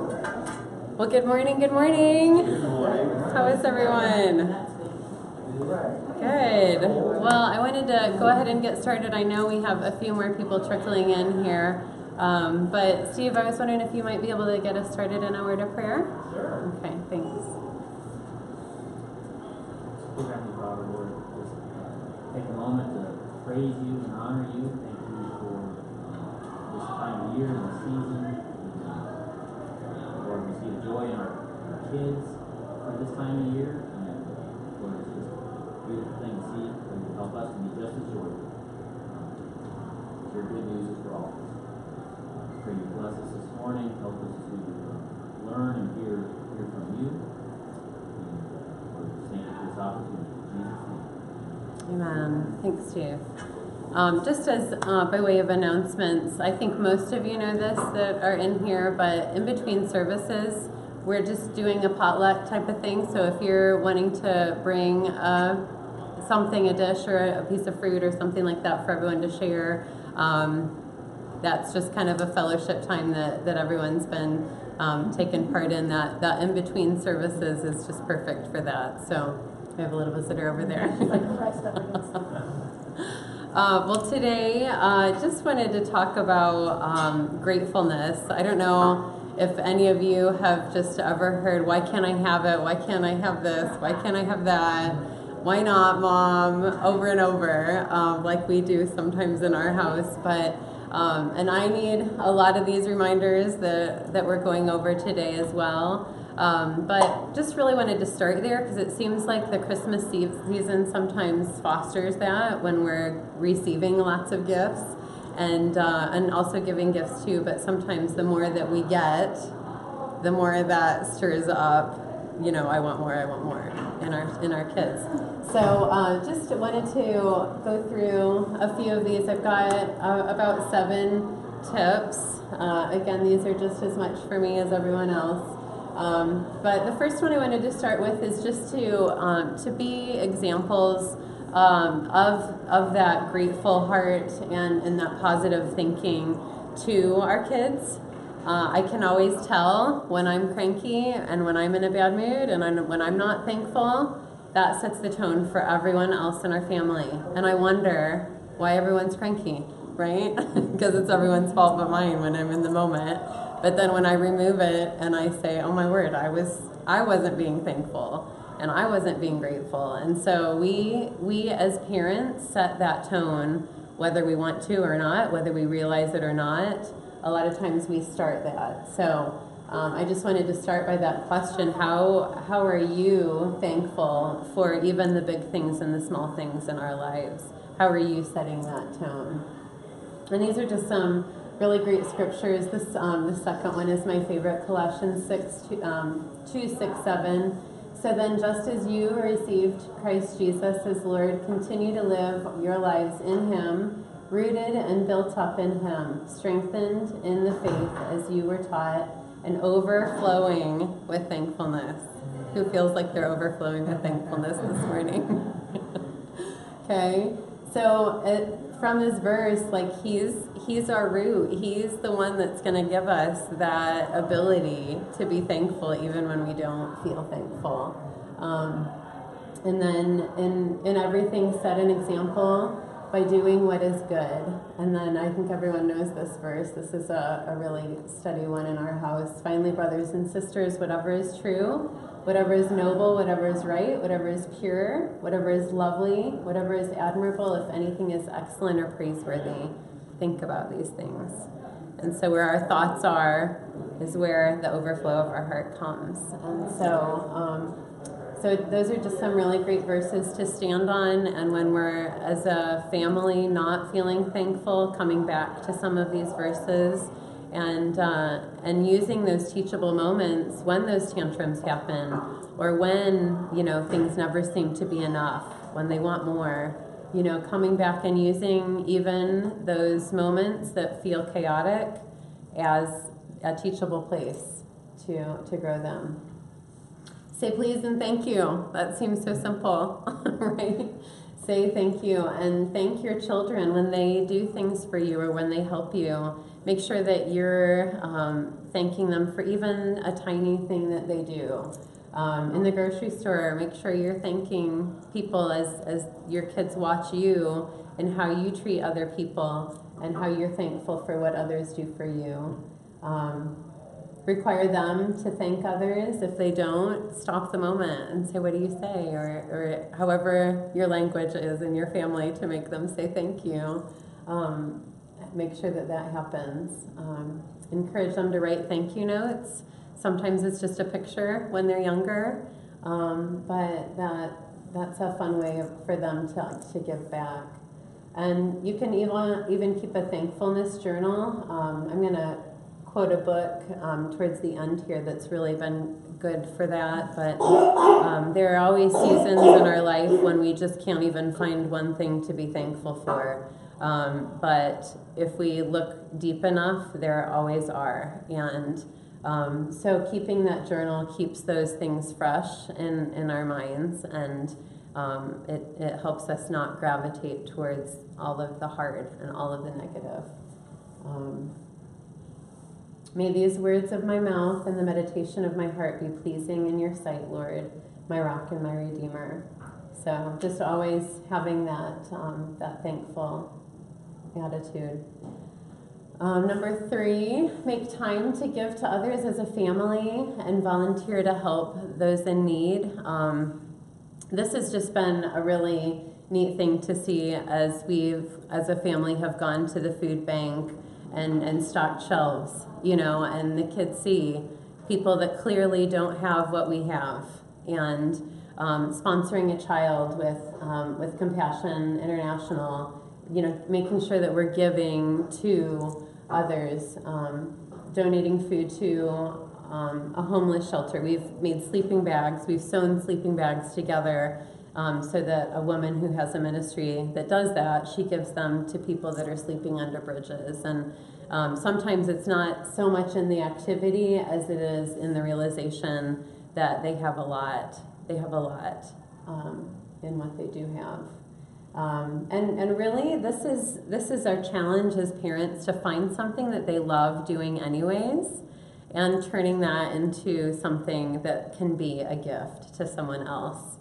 Well, good morning, good morning. How is everyone? Good. Well, I wanted to go ahead and get started. I know we have a few more people trickling in here. But Steve, I was wondering if you might be able to get us started in a word of prayer? Sure. Okay, thanks. Dear Heavenly Father, Lord, just take a moment to praise you and honor you. Thank you for this time of year and the season. Lord, we see the joy in our kids for this time of year. And Lord, it's just a beautiful thing to see. And you help us to be just as joyful. Your good news is for all of us. Pray you bless us this morning. Help us to learn and hear from you. Amen. Thanks, Steve. Just as by way of announcements, I think most of you know this that are in here, but in between services, we're just doing a potluck type of thing. So if you're wanting to bring something, a dish or a piece of fruit or something like that for everyone to share, that's just kind of a fellowship time that everyone's been taking part in. That in between services is just perfect for that. So we have a little visitor over there. Well, today just wanted to talk about gratefulness. I don't know if any of you have just ever heard, why can't I have it? Why can't I have this? Why can't I have that? Why not, Mom? Over and over, like we do sometimes in our house. But and I need a lot of these reminders that we're going over today as well. But just really wanted to start there because it seems like the Christmas season sometimes fosters that when we're receiving lots of gifts and also giving gifts too. But sometimes the more that we get, the more that stirs up, I want more in our kids. So just wanted to go through a few of these. I've got about 7 tips. Again, these are just as much for me as everyone else. But the first one I wanted to start with is just to be examples of that grateful heart and that positive thinking to our kids. I can always tell when I'm cranky and when I'm in a bad mood and when I'm not thankful. That sets the tone for everyone else in our family. And I wonder why everyone's cranky, right? Because it's everyone's fault but mine when I'm in the moment. But then when I remove it and I say, oh my word, I wasn't being thankful and I wasn't being grateful. And so we as parents set that tone, whether we want to or not, whether we realize it or not. A lot of times we start that. So I just wanted to start by that question. How are you thankful for even the big things and the small things in our lives? How are you setting that tone? And these are just some really great scriptures. The second one is my favorite, Colossians 2, 6, 7. So then, just as you received Christ Jesus as Lord, continue to live your lives in Him, rooted and built up in Him, strengthened in the faith as you were taught, and overflowing with thankfulness. Who feels like they're overflowing with thankfulness this morning? Okay, so from this verse, like he's our root. He's the one that's going to give us that ability to be thankful even when we don't feel thankful. And then in everything, set an example by doing what is good. And then I think everyone knows this verse. This is a really steady one in our house. Finally, brothers and sisters, whatever is true, whatever is noble, whatever is right, whatever is pure, whatever is lovely, whatever is admirable, if anything is excellent or praiseworthy, think about these things. And so where our thoughts are is where the overflow of our heart comes. And so those are just some really great verses to stand on. And when we're, as a family, not feeling thankful, coming back to some of these verses and using those teachable moments when those tantrums happen, or when things never seem to be enough, when they want more. Coming back and using even those moments that feel chaotic as a teachable place to grow them. Say please and thank you. That seems so simple, right? Say thank you and thank your children when they do things for you or when they help you. make sure that you're thanking them for even a tiny thing that they do. In the grocery store, make sure you're thanking people as your kids watch you and how you treat other people and how you're thankful for what others do for you. Require them to thank others. If they don't, stop the moment and say, what do you say? Or however your language is in your family to make them say thank you. Make sure that that happens. Encourage them to write thank you notes. Sometimes it's just a picture when they're younger, but that's a fun way for them to give back. And you can even keep a thankfulness journal. I'm going to quote a book towards the end here that's really been good for that, but there are always seasons in our life when we just can't even find one thing to be thankful for. But if we look deep enough, there always are. And so keeping that journal keeps those things fresh in our minds, and it helps us not gravitate towards all of the hard and all of the negative. May these words of my mouth and the meditation of my heart be pleasing in your sight, Lord, my rock and my redeemer. So just always having that thankful attitude. Number 3, make time to give to others as a family and volunteer to help those in need. This has just been a really neat thing to see as as a family, have gone to the food bank and stocked shelves, and the kids see people that clearly don't have what we have, and sponsoring a child with Compassion International, making sure that we're giving to others, donating food to a homeless shelter. We've made sleeping bags. We've sewn sleeping bags together so that a woman who has a ministry that does that, she gives them to people that are sleeping under bridges. And sometimes it's not so much in the activity as it is in the realization that they have a lot. They have a lot in what they do have. And really, this is our challenge as parents, to find something that they love doing anyways, and turning that into something that can be a gift to someone else.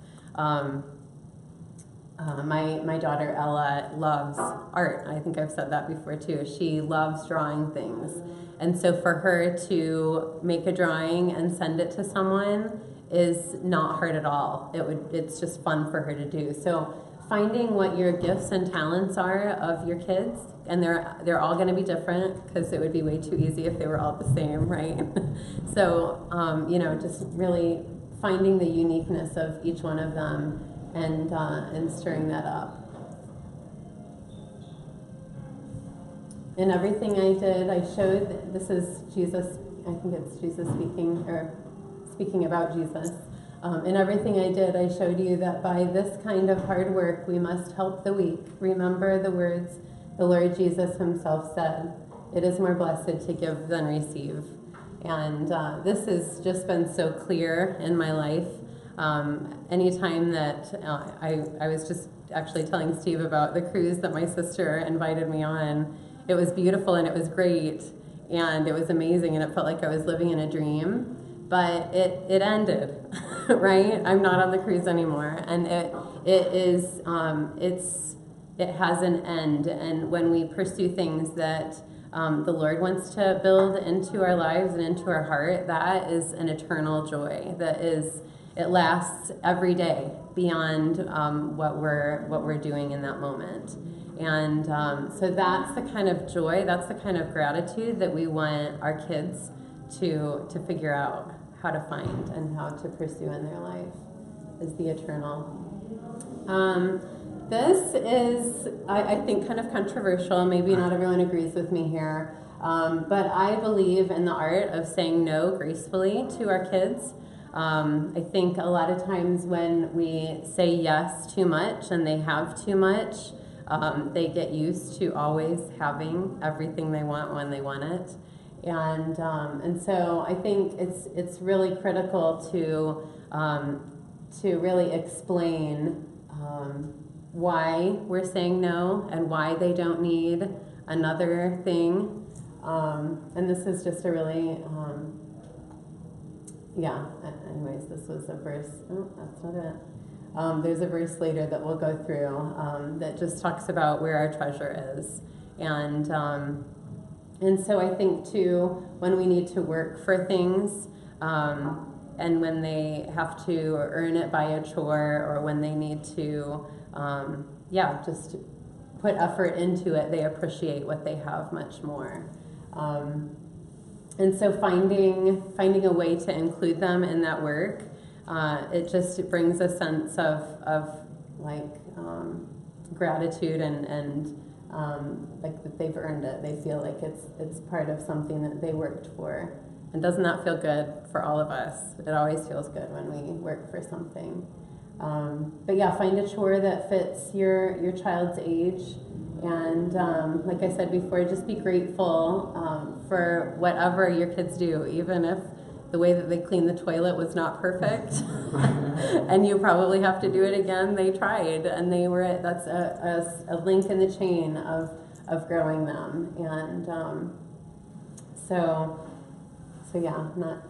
My daughter Ella loves art. I think I've said that before too. She loves drawing things, and so for her to make a drawing and send it to someone is not hard at all. It's just fun for her to do. So finding what your gifts and talents are of your kids, and they're all going to be different, because it would be way too easy if they were all the same, right? So just really finding the uniqueness of each one of them and stirring that up. In everything I did, I showed, this is Jesus, I think it's Jesus speaking about Jesus. In everything I did, I showed you that by this kind of hard work, we must help the weak. Remember the words the Lord Jesus himself said, "It is more blessed to give than receive." And this has just been so clear in my life. Anytime that I was just actually telling Steve about the cruise that my sister invited me on. It was beautiful and it was great and it was amazing and it felt like I was living in a dream. But it ended, right? I'm not on the cruise anymore, and it has an end. And when we pursue things that the Lord wants to build into our lives and into our heart, that is an eternal joy. It lasts every day beyond what we're doing in that moment. And so that's the kind of joy, that's the kind of gratitude that we want our kids to figure out how to find and how to pursue in their life, is the eternal. This is, I think, kind of controversial. Maybe not everyone agrees with me here, but I believe in the art of saying no gracefully to our kids. I think a lot of times when we say yes too much and they have too much, they get used to always having everything they want when they want it. And so I think it's really critical to really explain why we're saying no and why they don't need another thing. And this is just a really, anyways, this was a verse. Oh, that's not it. There's a verse later that we'll go through that just talks about where our treasure is. And so I think, too, when we need to work for things, and when they have to earn it by a chore, or when they need to, just put effort into it, they appreciate what they have much more. And so finding a way to include them in that work, it just brings a sense of gratitude and like that they've earned it. They feel like it's part of something that they worked for. And doesn't that feel good for all of us? It always feels good when we work for something. But yeah, find a chore that fits your child's age. And like I said before, just be grateful for whatever your kids do, even if the way that they clean the toilet was not perfect. And you probably have to do it again. They tried, and that's a link in the chain of growing them. And so yeah,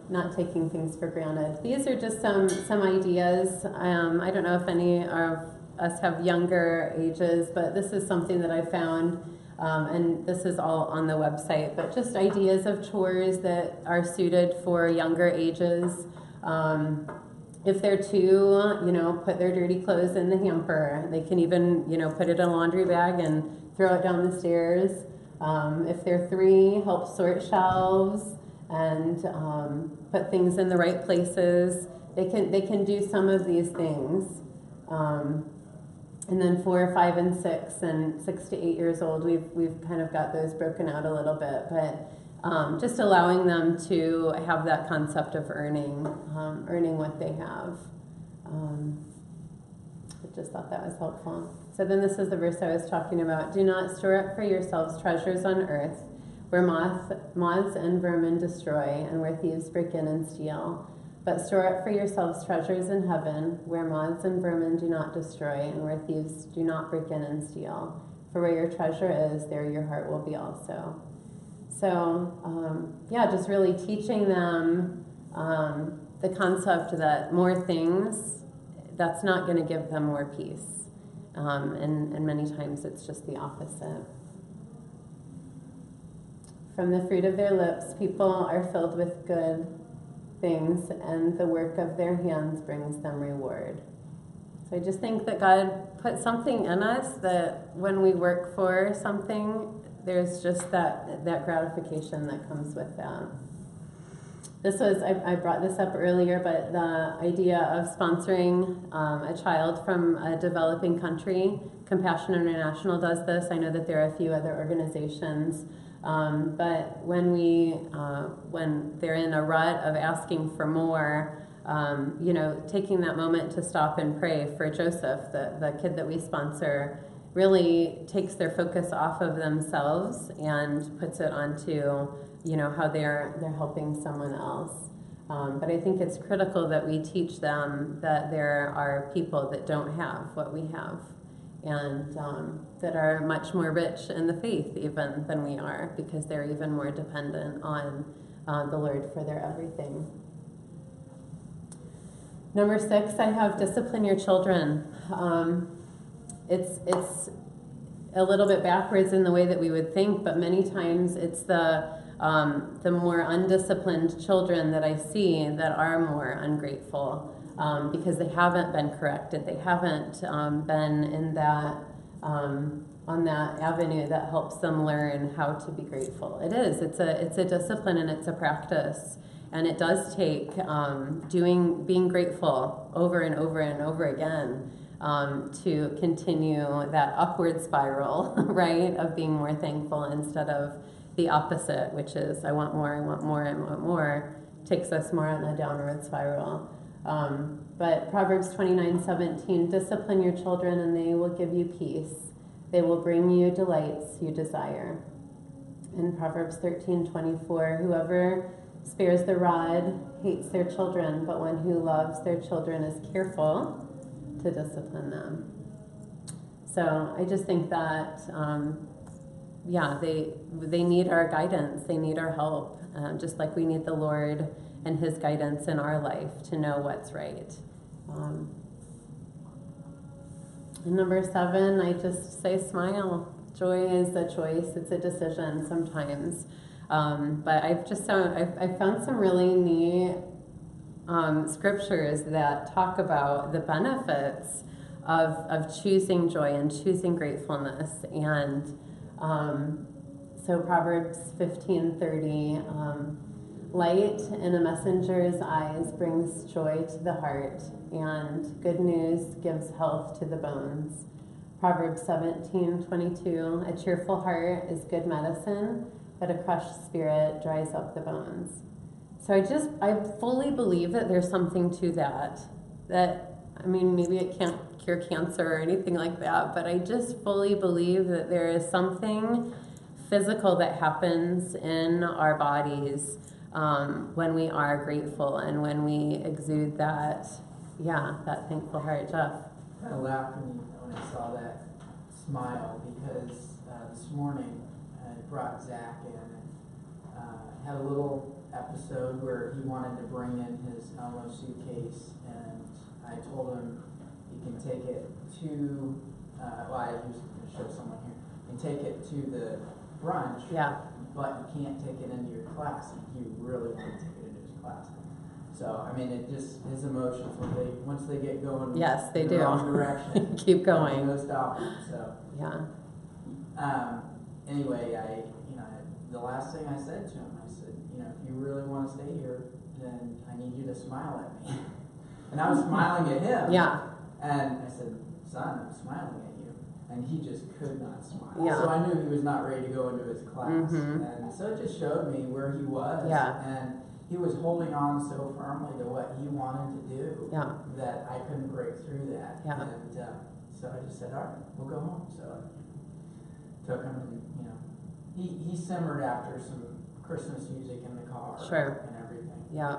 not taking things for granted. These are just some ideas. I don't know if any of us have younger ages, but this is something that I found, and this is all on the website, but just ideas of chores that are suited for younger ages. If they're two, put their dirty clothes in the hamper. They can even, put it in a laundry bag and throw it down the stairs. If they're three, help sort shelves and put things in the right places. They can do some of these things. And then 4, 5, and 6, and 6 to 8 years old, we've kind of got those broken out a little bit, but just allowing them to have that concept of earning what they have. I just thought that was helpful. So then this is the verse I was talking about. Do not store up for yourselves treasures on earth, where moths and vermin destroy, and where thieves break in and steal. But store up for yourselves treasures in heaven, where moths and vermin do not destroy, and where thieves do not break in and steal. For where your treasure is, there your heart will be also. So, just really teaching them the concept that more things, that's not going to give them more peace. And many times it's just the opposite. From the fruit of their lips, people are filled with good things, and the work of their hands brings them reward. So I just think that God put something in us that when we work for something, there's just that gratification that comes with that. I brought this up earlier, but the idea of sponsoring a child from a developing country, Compassion International does this. I know that there are a few other organizations. But when they're in a rut of asking for more, taking that moment to stop and pray for Joseph, the kid that we sponsor, really takes their focus off of themselves and puts it onto, how they're helping someone else. But I think it's critical that we teach them that there are people that don't have what we have, and that are much more rich in the faith even than we are, because they're even more dependent on the Lord for their everything. Number 6, I have discipline your children. It's a little bit backwards in the way that we would think, but many times it's the more undisciplined children that I see that are more ungrateful. Because they haven't been corrected, they haven't been in that on that avenue that helps them learn how to be grateful. It's a discipline, and it's a practice, and it does take being grateful over and over and over again to continue that upward spiral, right, of being more thankful instead of the opposite, which is I want more, I want more, I want more, takes us more on a downward spiral. But Proverbs 29:17, discipline your children and they will give you peace. They will bring you delights you desire. And Proverbs 13:24, whoever spares the rod hates their children, but one who loves their children is careful to discipline them. So I just think that yeah, they need our guidance. They need our help, just like we need the Lord and His guidance in our life to know what's right. And number 7, I just say smile. Joy is a choice. It's a decision sometimes. But I've found some really neat scriptures that talk about the benefits of choosing joy and choosing gratefulness. And so Proverbs 15:30, light in a messenger's eyes brings joy to the heart, and good news gives health to the bones. Proverbs 17:22, a cheerful heart is good medicine, but a crushed spirit dries up the bones. So I fully believe that there's something to that. I mean, maybe it can't cure cancer or anything like that, but I just fully believe that there is something physical that happens in our bodies when we are grateful and when we exude that thankful heart. Jeff? I kind of laughed when I saw that smile because this morning I brought Zach in and had a little episode where he wanted to bring in his Elmo suitcase, and I told him he can take it to, I was going to show someone here, you can take it to the brunch, but you can't take it into your class, and he really wanted to take it into his class. So, I mean, it just, his emotions, once they get going yes, they in do. the wrong direction, keep going. No stopping. So, anyway, the last thing I said to him, I said, if you really want to stay here, then I need you to smile at me. And I was smiling at him. Yeah. And I said, son, I'm smiling at you. And he just could not smile. Yeah. So I knew he was not ready to go into his class. Mm-hmm. And so it just showed me where he was. Yeah. And he was holding on so firmly to what he wanted to do that I couldn't break through that. Yeah. And so I just said, all right, we'll go home. So I took him, and he simmered after some Christmas music in the car and everything. Yeah.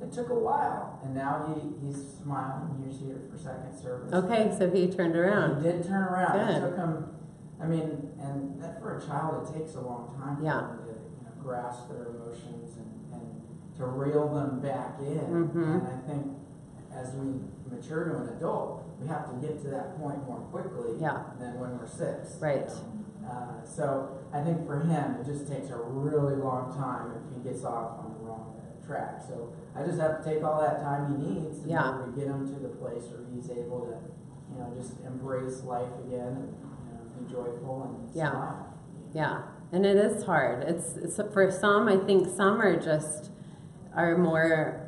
It took a while, and now he's smiling. He's here for second service. Okay, so he turned around. He did turn around. Good. It took him, and that for a child, it takes a long time for them to grasp their emotions and to reel them back in. Mm-hmm. And I think as we mature to an adult, we have to get to that point more quickly than when we're 6. Right. So I think for him, it just takes a really long time if he gets off on the wrong track. So I just have to take all that time he needs to be able to get him to the place where he's able to, just embrace life again and be joyful and smile. Yeah, and it is hard. It's for some. I think some are more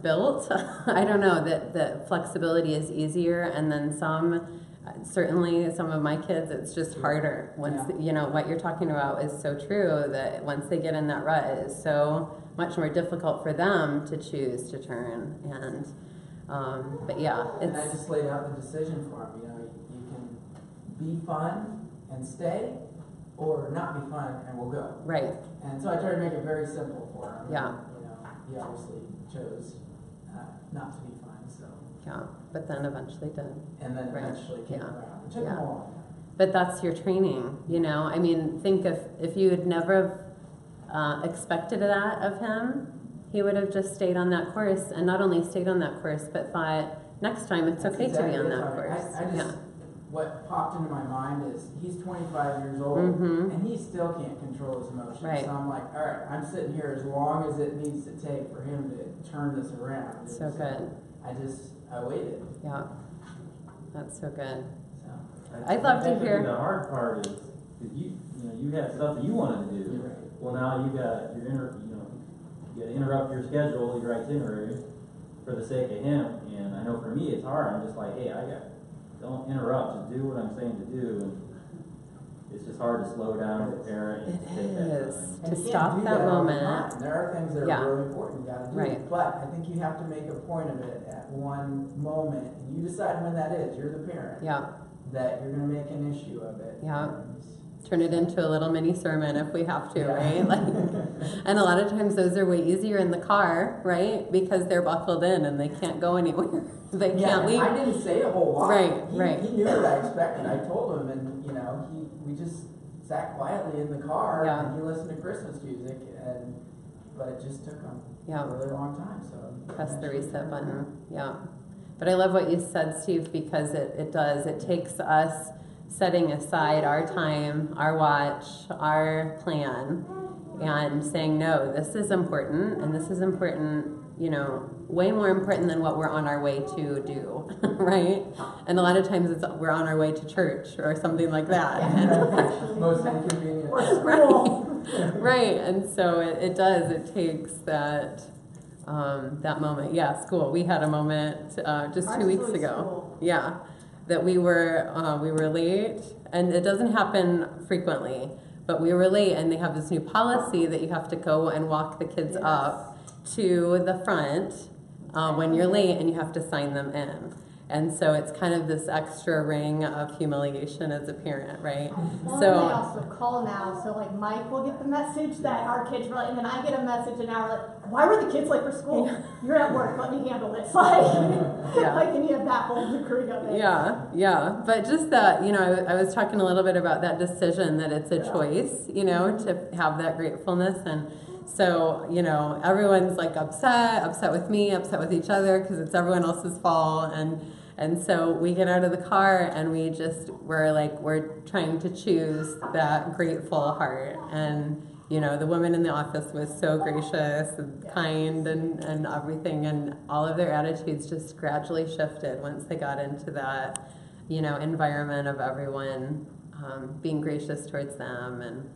built. I don't know that flexibility is easier, and then some. Certainly, some of my kids, it's just harder. Once what you're talking about is so true, that once they get in that rut, it's so much more difficult for them to choose to turn. And but and I just laid out the decision for him. You can be fun and stay, or not be fun and we'll go. Right. And so I tried to make it very simple for him. Yeah. He obviously chose not to be fun. So. Yeah, but then eventually did. And then eventually came around. It took him a long time. But that's your training, I mean, think if you had never expected that of him, he would have just stayed on that course, and not only stayed on that course, but thought, next time it's okay to be on that course. What popped into my mind is he's 25 years old, and he still can't control his emotions. Right. So I'm like, all right, I'm sitting here as long as it needs to take for him to turn this around. So good. I waited. Yeah, that's so good. So. I'd love to hear. The hard part is you had stuff that you wanted to do. Right. Well, now you got you got to interrupt your schedule, your itinerary, for the sake of him. And I know for me it's hard. I'm just like, hey, don't interrupt. Just do what I'm saying to do. And it's just hard to slow down as a parent. And It is. And To you stop can't do that all the moment. time. There are things that are really important you got to do. Right. But I think you have to make a point of it at one moment, and you decide when that is. You're the parent. Yeah. That you're going to make an issue of it. Yeah. Turn it into a little mini sermon if we have to, right? And a lot of times those are way easier in the car, right? Because they're buckled in and they can't go anywhere. They can't leave. I didn't say a whole lot. Right. He knew what I expected. I told him, and sat quietly in the car Yeah. and he listened to Christmas music, but it just took him Yeah. a really long time. So Press the eventually- reset button. Yeah. But I love what you said, Steve, because it does. It takes us setting aside our time, our watch, our plan, and saying, no, this is important, and this is important, you know, way more important than what we're on our way to do, right? And a lot of times we're on our way to church or something like that. Most inconvenient. Or school. Right, and so it does. It takes that that moment. Yeah, school. We had a moment just 2 weeks Absolutely, ago. school. Yeah, that we were late, and it doesn't happen frequently. But we were late, and they have this new policy that you have to go and walk the kids Yes. up to the front when you're late, and you have to sign them in. And so it's kind of this extra ring of humiliation as a parent, right? Well, So and they also call now, so like Mike will get the message that our kids were late, and then I get a message an hour like, why were the kids late for school? You're at work, let me handle this. Like, Yeah. like, and you have that whole degree of it. Yeah. But just that, you know, I was talking a little bit about that decision, that it's a choice, you know, to have that gratefulness. And so, you know, everyone's like upset with me, upset with each other because it's everyone else's fault. And so we get out of the car and we're trying to choose that grateful heart. And, you know, the woman in the office was so gracious and kind and everything, and all of their attitudes just gradually shifted once they got into that, you know, environment of everyone being gracious towards them.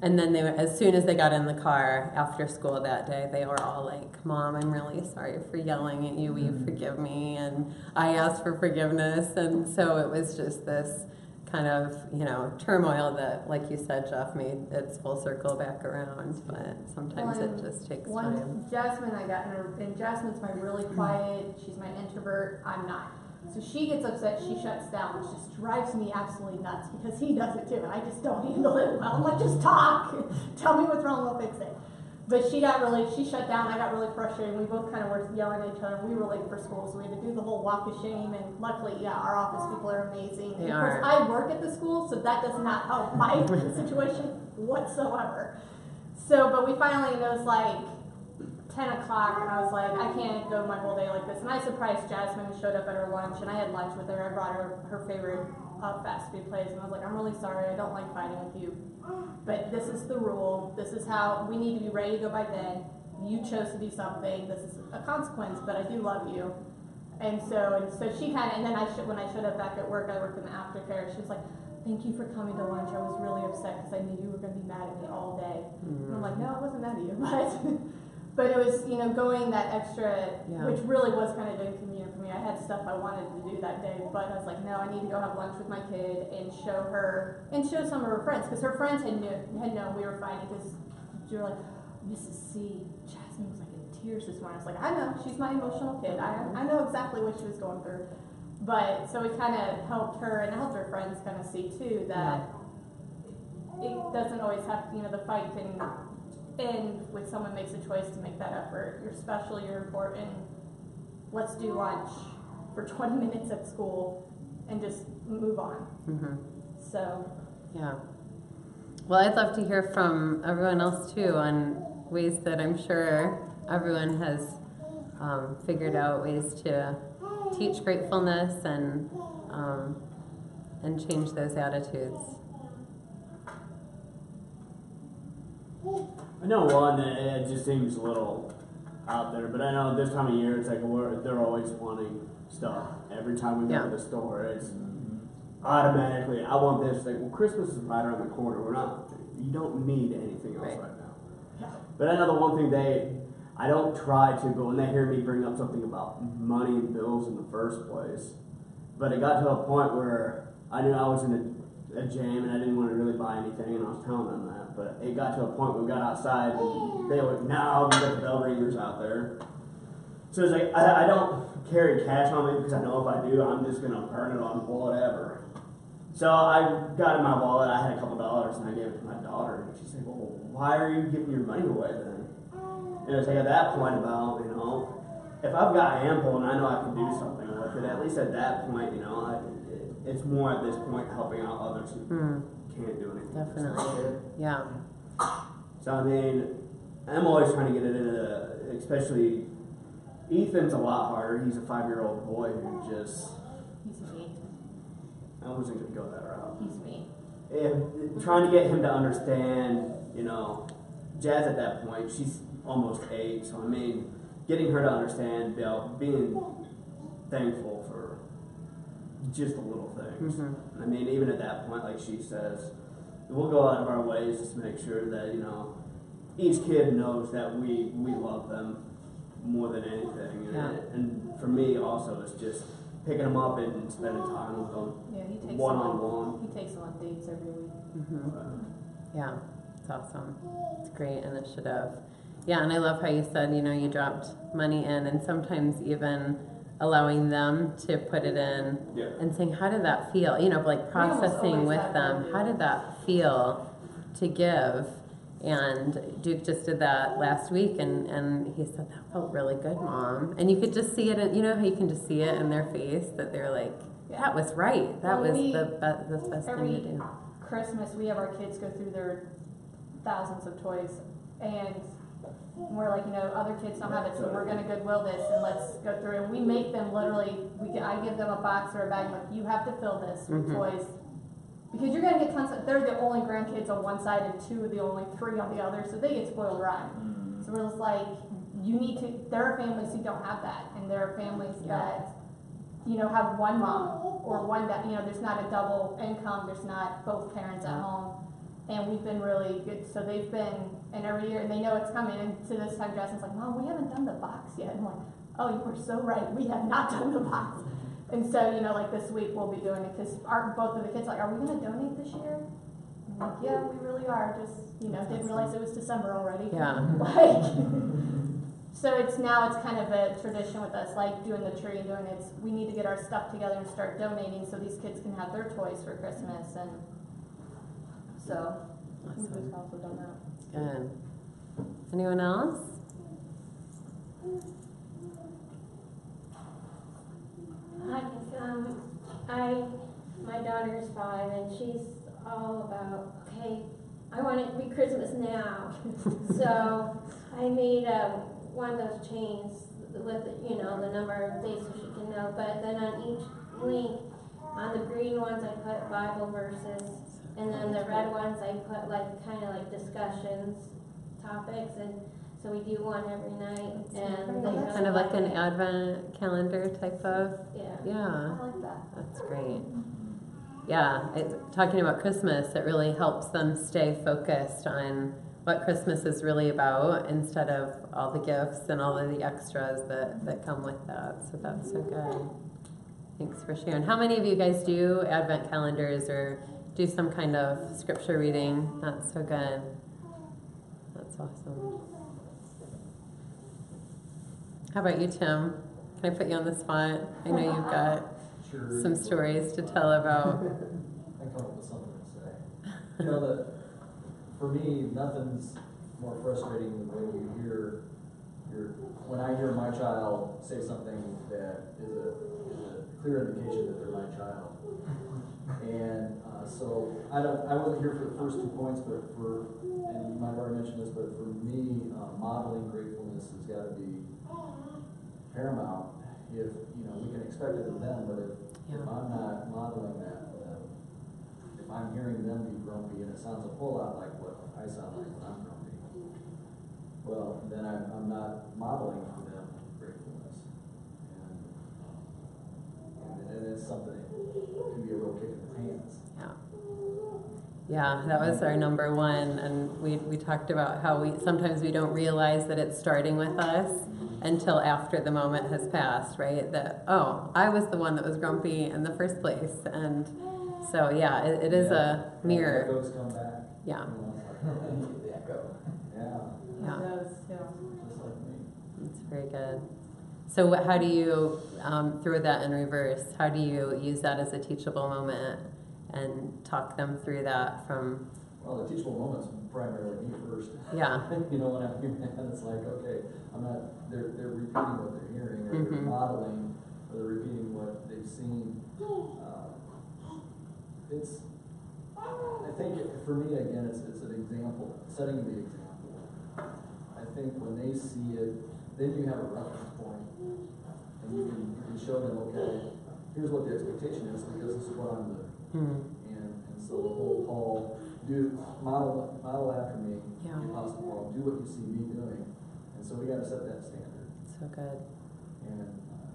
And then as soon as they got in the car after school that day, they were all like, Mom, I'm really sorry for yelling at you. Will you forgive me? And I asked for forgiveness. And so it was just this kind of, you know, turmoil that, like you said, Jeff, made its full circle back around. But sometimes Well, it just takes One, time. Jasmine, I got her, and Jasmine's my really quiet, she's my introvert, I'm not. So she gets upset, she shuts down, which just drives me absolutely nuts because he does it too, and I just don't handle it well. I'm like, just talk, tell me what's wrong, we'll fix it. But she shut down, I got really frustrated, we both kind of were yelling at each other, we were late for school, so we had to do the whole walk of shame, and luckily, yeah, our office people are amazing. They And of course, are. I work at the school, so that does not help my situation whatsoever. So, but we finally, it was like 10 o'clock, and I was like, I can't go my whole day like this. And I surprised Jasmine and showed up at her lunch, and I had lunch with her. I brought her her favorite fast food place, and I was like, I'm really sorry, I don't like fighting with you, but this is the rule. This is how we need to be ready to go by bed. You chose to do something. This is a consequence, but I do love you. And so she kind of, and then when I showed up back at work, I worked in the aftercare. She was like, thank you for coming to lunch. I was really upset because I knew you were going to be mad at me all day. And I'm like, no, I wasn't mad at you, but it was, you know, going that extra, Yeah. which really was kind of inconvenient for me. I had stuff I wanted to do that day, but I was like, no, I need to go have lunch with my kid and show her, and show some of her friends, because her friends had known we were fighting, because she were like, Mrs. C, Jasmine was like in tears this morning. I was like, I know, she's my emotional kid. I know exactly what she was going through. But, so it kind of helped her, and helped her friends kind of see, too, that it doesn't always have, you know, the fight can end when someone makes a choice to make that effort. You're special, you're important. Let's do lunch for 20 minutes at school and just move on. Mm-hmm. So, Yeah. Well, I'd love to hear from everyone else too on ways that I'm sure everyone has figured out ways to teach gratefulness and change those attitudes. I know one that it just seems a little out there, but I know this time of year it's like they're always wanting stuff. Every time we go Yeah. to the store, it's automatically, I want this. Like, well, Christmas is right around the corner. You don't need anything else right now. But I know the one thing I don't try to, but when they hear me bring up something about money and bills in the first place, but it got to a point where I knew I was in a jam and I didn't want to really buy anything, and I was telling them that. But it got to a point where we got outside and they were like, no, we got the bell ringers out there. So it's like, I don't carry cash on me because I know if I do, I'm just going to burn it on whatever. So I got in my wallet, I had a couple dollars, and I gave it to my daughter. And she said, well, why are you giving your money away then? And it's like at that point about, you know, if I've got ample and I know I can do something with it, at least at that point, you know, it's more at this point helping out others who can't do anything. Definitely. Yeah. So I mean, I'm always trying to get it into, especially Ethan's a lot harder. He's a 5-year-old boy who just, He's me. I wasn't going to go that route. He's me. And trying to get him to understand, you know, Jazz at that point, she's almost 8, so I mean, getting her to understand, being thankful for just the little things. Mm-hmm. I mean, even at that point, like she says, we'll go out of our ways just to make sure that, you know, each kid knows that we love them more than anything. And, Yeah. and for me also, it's just picking them up and spending time with them Yeah, he takes one-on-one. He takes them on dates every week. Mm-hmm. Yeah, it's awesome. It's a great initiative. Yeah, and I love how you said, you know, you dropped money in, and sometimes even allowing them to put it in Yeah. and saying, how did that feel? You know, like almost processing always with have them, them how do did that feel to give? And Duke just did that last week, and he said, that felt really good, Mom. And you could just see it, you know how you can just see it in their face, that they're like, that was right. That Well, was we- the best thing to every- do. Christmas, we have our kids go through their thousands of toys, and we're like, you know, other kids don't have it, so we're gonna Goodwill this and let's go through. And we make them literally. I give them a box or a bag, like you have to fill this with Mhm. toys, because you're gonna get tons of. They're the only grandkids on one side and the only 3 on the other, so they get spoiled rotten. So we're just like, you need to. There are families who don't have that, and there are families that, you know, have one mom or one dad. You know, there's not a double income. There's not both parents at home. And we've been really good. So they've been, and every year, and they know it's coming. And to this time, Justin's like, Mom, we haven't done the box yet. I'm like, oh, you were so right. We have not done the box. And so, you know, like this week we'll be doing it because both of the kids are like, are we going to donate this year? I'm like, yeah, we really are. Just, you know, didn't realize it was December already. Yeah. Like, so it's kind of a tradition with us, like doing the tree and doing it. We need to get our stuff together and start donating so these kids can have their toys for Christmas. And so we've also done that. Good. Anyone else? My daughter's 5 and she's all about, okay, I want it to be Christmas now. So I made one of those chains with, you know, the number of days so she can know. But then on each link, on the green ones I put Bible verses, and then the red ones I put like kind of like discussions, topics, and so we do one every night. And they Kind of like an advent calendar type of. yeah. Yeah, I like that. that's great. Yeah, talking about Christmas, it really helps them stay focused on what Christmas is really about instead of all the gifts and all of the extras that come with that. So that's so good. Thanks for sharing. How many of you guys do advent calendars or do some kind of scripture reading? That's so good. That's awesome. How about you, Tim? Can I put you on the spot? I know you've got Sure. some stories to tell about. I come up with something to say. You know that for me, nothing's more frustrating than when you hear when I hear my child say something that is a clear indication that they're my child. And so I wasn't here for the first 2 points, but and you might have already mentioned this, but for me, modeling gratefulness has got to be paramount. If, you know, we can expect it of them, but if I'm not modeling that for them, if I'm hearing them be grumpy, and it sounds a whole lot like what I sound like when I'm grumpy, well, then I'm not modeling for them gratefulness. And it's something that can be a real kick in the pants. Yeah, that was our number one, and we talked about how sometimes we don't realize that it's starting with us until after the moment has passed, right? That, oh, I was the one that was grumpy in the first place, and so yeah, it is a mirror. The echoes come back. Yeah. You know, it's like, I need the echo. Yeah, Yeah, It does, yeah. just like me. it's very good. So how do you, throw that in reverse, how do you use that as a teachable moment and talk them through that from, Well, the teachable moment's primarily me first. yeah, You know, when I'm hearing that, it's like, okay, they're repeating what they're hearing, or they're Mhm. modeling, or they're repeating what they've seen. It's I think for me, again, it's an example, setting the example. I think when they see it, then you have a reference point, and you can show them, okay, here's what the expectation is because this is what I'm doing. And so the whole Paul, model after me, Yeah. the Apostle Paul, do what you see me doing. And so we got to set that standard. So good. And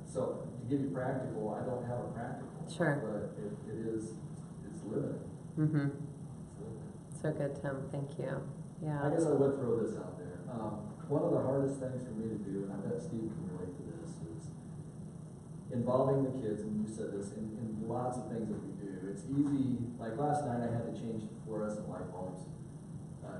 so to give you practical, I don't have a practical. Sure. But it's limited. Mm-hmm. It's limited. So good, Tim. Thank you. I Yeah. guess I would throw this out there. One of the hardest things for me to do, and I bet Steve can relate to this, is involving the kids, and you said this, in lots of things that we do. It's easy, like last night I had to change fluorescent light bulbs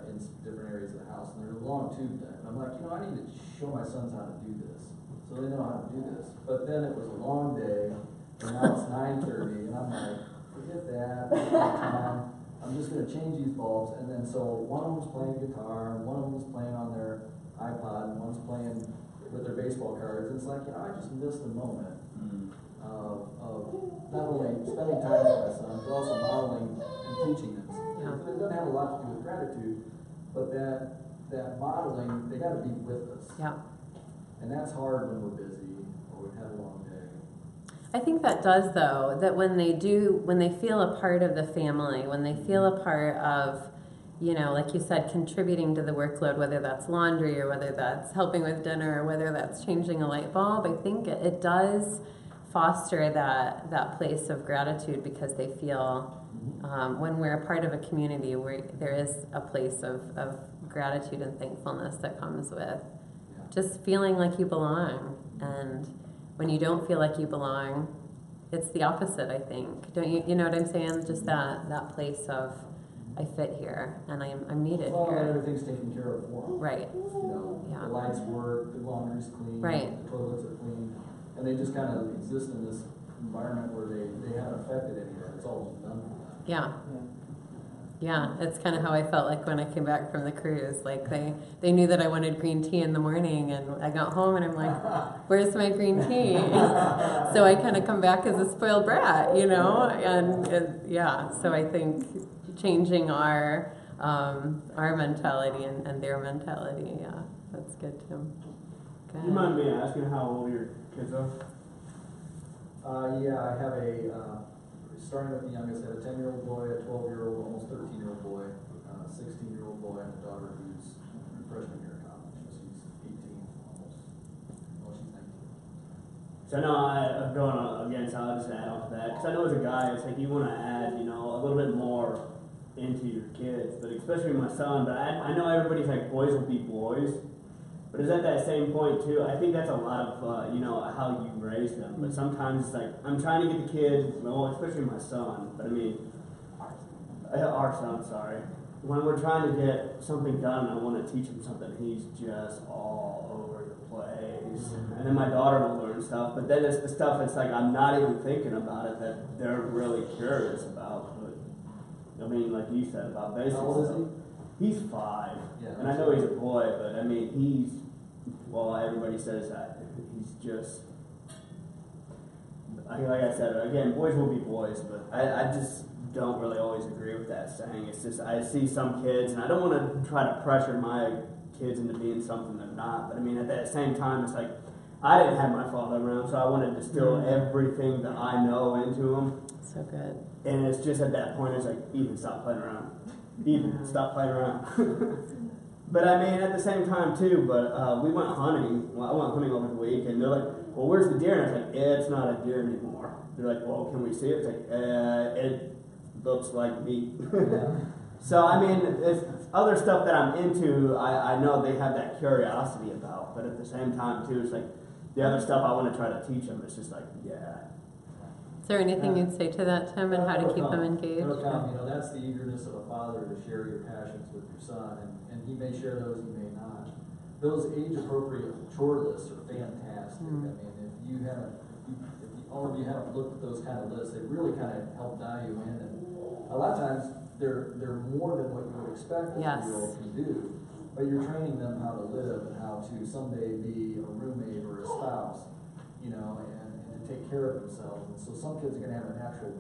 in different areas of the house, and they're long tube then. And I'm like, I need to show my sons how to do this, so they know how to do this. But then it was a long day, and now it's 9:30, and I'm like, forget that, it's my time. I'm just going to change these bulbs, and then so one of them's playing guitar, and one of them's playing on their iPod, and one's playing with their baseball cards. And it's like, I just missed a moment of not only spending time with my son, but also modeling and teaching them. Yeah. It doesn't have a lot to do with gratitude, but that modeling, they got to be with us. Yeah. And that's hard when we're busy or we've had a long day. I think that does, though, that when they feel a part of the family, when they feel a part of, like you said, contributing to the workload, whether that's laundry or whether that's helping with dinner or whether that's changing a light bulb, I think it does foster that place of gratitude because they feel when we're a part of a community where there is a place of gratitude and thankfulness that comes with just feeling like you belong. And when you don't feel like you belong, it's the opposite, I think. Don't you? You know what I'm saying? Just that place of I fit here and I'm needed Well, here. everything's taken care of for them. Right. Yeah. The lights work, the laundry's clean, Right. the toilets are clean, and they just kind of exist in this environment where they haven't affected any of that. It's all just done for them. Yeah. Yeah, it's kind of how I felt like when I came back from the cruise. Like they knew that I wanted green tea in the morning, and I got home and I'm like, "Where's my green tea?" So I kind of come back as a spoiled brat, So I think changing our mentality and their mentality, yeah, that's good too. Do you mind me asking how old your kids are? Yeah, I have starting with the youngest, I have a 10-year-old boy, a 12-year-old, almost 13-year-old boy, a 16-year-old boy, and a daughter who's freshman year of college. She's 18 almost. Well, she's 19. So I know I'm going again, so I'll just add on to that. Because I know as a guy, it's like you want to add, a little bit more into your kids, but especially my son. But I know everybody's like, boys will be boys. But it's at that same point too. I think that's a lot of how you raise them. But sometimes it's like I'm trying to get the kid, especially my son. But I mean, our son. Sorry. When we're trying to get something done, I want to teach him something. He's just all over the place. And then my daughter will learn stuff. But then it's the stuff that's like I'm not even thinking about it that they're really curious about. But I mean, like you said about basic How old is stuff. He's 5, Yeah, and I know he's a boy, but I mean, everybody says that. He's just, like I said, again, boys will be boys, but I just don't really always agree with that saying. It's just, I see some kids, and I don't want to try to pressure my kids into being something they're not, but I mean, at that same time, it's like, I didn't have my father around, so I want to distill everything that I know into them. So good. And it's just at that point, it's like, Ethan, stop playing around. Ethan, stop playing around. But I mean, at the same time too, we went hunting. Well, I went hunting over the week, and they're like, well, where's the deer? And I was like, it's not a deer anymore. They're like, well, can we see it? It's like, it looks like meat. So, I mean, it's other stuff that I'm into, I know they have that curiosity about, but at the same time too, it's like, the other stuff I want to try to teach them, it's just like, yeah. Is there anything you'd say to that, Tim, and how to keep them engaged? That's the eagerness of a father to share your passions with your son, and he may share those, he may not. Those age-appropriate chore lists are fantastic. I mean, if all of you haven't looked at those kind of lists, they really kind of help dial you in. And a lot of times, they're more than what you would expect a 2-year-old can do, but you're training them how to live and how to someday be a roommate or a spouse, and to take care of themselves. And so some kids are going to have a natural,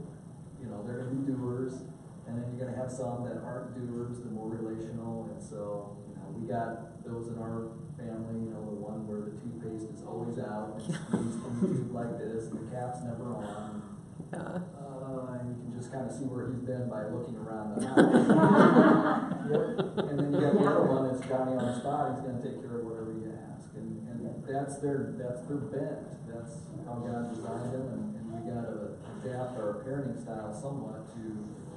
they're going to be doers, And then you're gonna have some that aren't doers, they're more relational, and so, you know, we got those in our family, you know, the one where the toothpaste is always out, and it's squeezed from the tube like this, and the cap's never on. Yeah. And you can just kind of see where he's been by looking around the house. Yep. And then you got the other one that's Johnny on the spot, he's gonna take care of whatever you ask, and that's their bent, that's how God designed them, and we gotta adapt our parenting style somewhat to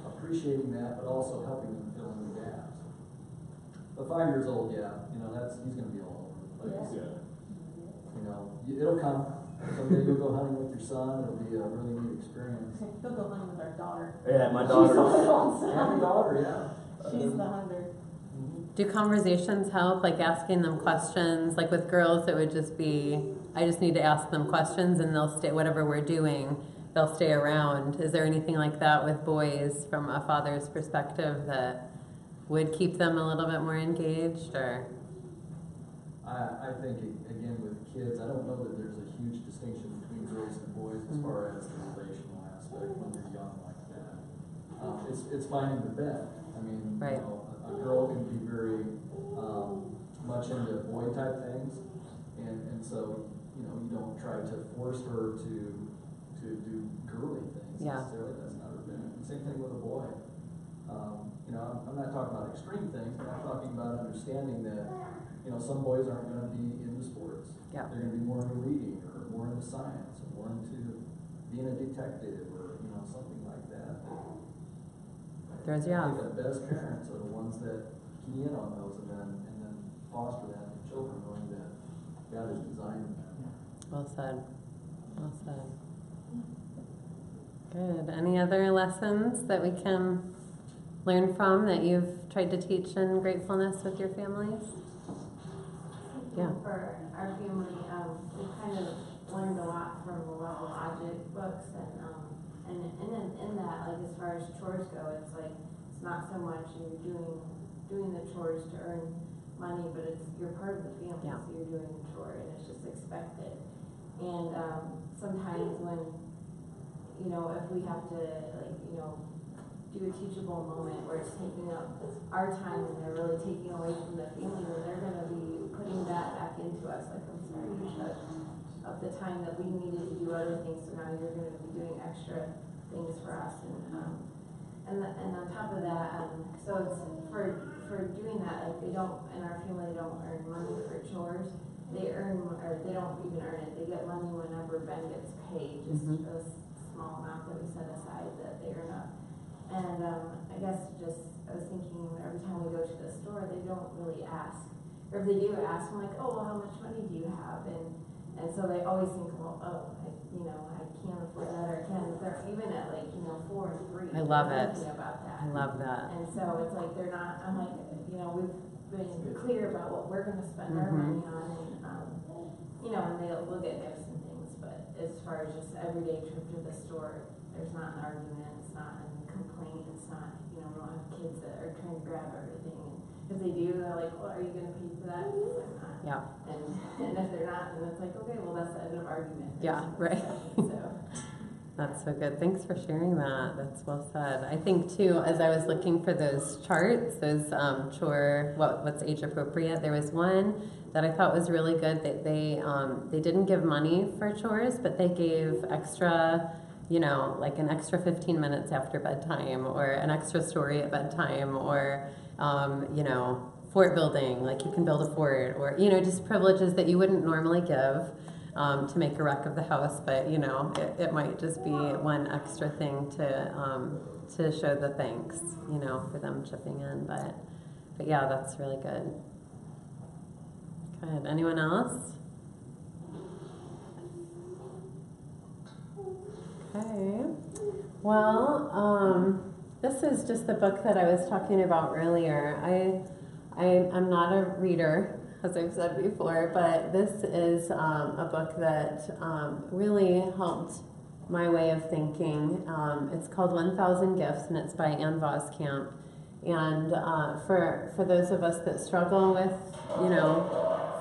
appreciating that, but also helping them fill in the gaps. But 5 years old, yeah, you know, he's gonna be all over the place. Yeah. You know, it'll come. Someday you'll go hunting with your son, it'll be a really neat experience. He'll go hunting with our daughter. Yeah, my She's daughter. the one that wants And to. your daughter, yeah. She's the hunter. Do conversations help, like asking them questions? Like with girls, it would just be, I just need to ask them questions and they'll stay, whatever we're doing, they'll stay around. Is there anything like that with boys from a father's perspective that would keep them a little bit more engaged, or? I think, again, with kids, I don't know that there's a huge distinction between girls and boys as far as the relational aspect when they're young like that. It's finding the bent. I mean, Right. you know, a girl can be very much into boy type things, and so, you know, you don't try to force her to do girly things Yeah. necessarily. That's not her bent. Same thing with a boy. You know, I'm not talking about extreme things, but I'm talking about understanding that, you know, some boys aren't going to be into sports. Yeah. They're going to be more into reading, or more into science, or more into being a detective, or, you know, something like that. There's, I yeah. think the best parents are the ones that key in on those and then foster that in children, knowing that God has designed them. Well said. Well said. Good. Any other lessons that we can learn from that you've tried to teach in gratefulness with your families? Yeah. For our family, we kind of learned a lot from the Love Logic books, and in that, like as far as chores go, it's like it's not so much you're doing the chores to earn money, but it's you're part of the family, Yeah. so you're doing the chore, and it's just expected. And sometimes when if we have to do a teachable moment where it's taking up our time and they're really taking away from the family, then they're going to be putting that back into us. Like, I'm sorry, you took up the time that we needed to do other things, so now you're going to be doing extra things for us. And on top of that, so it's for doing that, like they don't, in our family, they don't earn money for chores. They earn, or they don't even earn it. They get money whenever Ben gets paid, just a small amount that we set aside that they earn up. And I guess I was thinking every time we go to the store, they don't really ask. Or if they do ask, I'm like, oh, well, how much money do you have? And so they always think, well, I can't afford that, or they're even at 4 and 3. I love it. Thinking about that. I love that. And so it's like they're not, I'm like, we've been clear about what we're going to spend our money on, and we'll get gifts and things, but as far as just everyday trip to the store, there's not an argument, it's not a complaint, it's not, we don't have kids that are trying to grab everything. And if they do, they're like, well, are you going to pay for that? Because I'm not. Yeah. And if they're not, then it's like, okay, well, that's the end of argument. Yeah, right. So. That's so good. Thanks for sharing that. That's well said. I think too, as I was looking for those charts, those what's age appropriate, there was one that I thought was really good. That they didn't give money for chores, but they gave extra, like an extra 15 minutes after bedtime, or an extra story at bedtime, or fort building, like you can build a fort, or just privileges that you wouldn't normally give. To make a wreck of the house, but it might just be one extra thing to show the thanks, for them chipping in. But yeah, that's really good. Good. Anyone else? Okay. Well, this is just the book that I was talking about earlier. I'm not a reader, as I've said before, but this is a book that really helped my way of thinking. It's called 1,000 Gifts, and it's by Ann Voskamp. And for those of us that struggle with,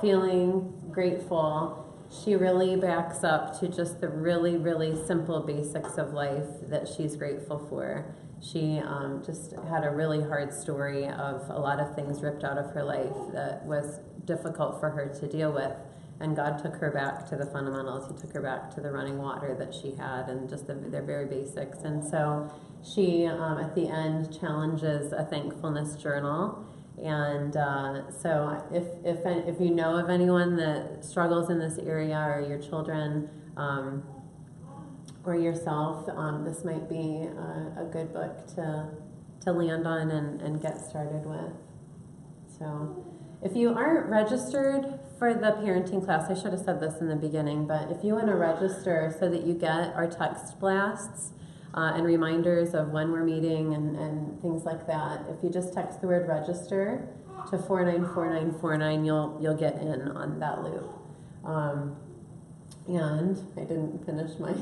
feeling grateful, she really backs up to just the really, really simple basics of life that she's grateful for. She just had a really hard story of a lot of things ripped out of her life that was difficult for her to deal with. And God took her back to the fundamentals. He took her back to the running water that she had and just their very basics. And so she, at the end, challenges a thankfulness journal. And so if you know of anyone that struggles in this area, or your children, or yourself, this might be a good book to land on and get started with. So if you aren't registered for the parenting class, I should have said this in the beginning, but if you want to register so that you get our text blasts and reminders of when we're meeting and things like that, if you just text the word register to 494949, you'll get in on that loop. And I didn't finish my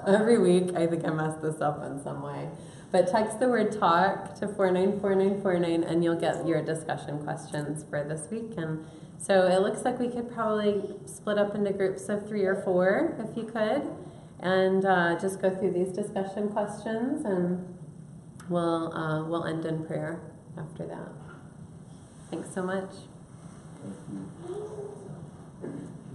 every week I think I mess this up in some way. But text the word talk to 494949 and you'll get your discussion questions for this week. And so it looks like we could probably split up into groups of 3 or 4 if you could, and just go through these discussion questions, and we'll end in prayer after that. Thanks so much. Thank you.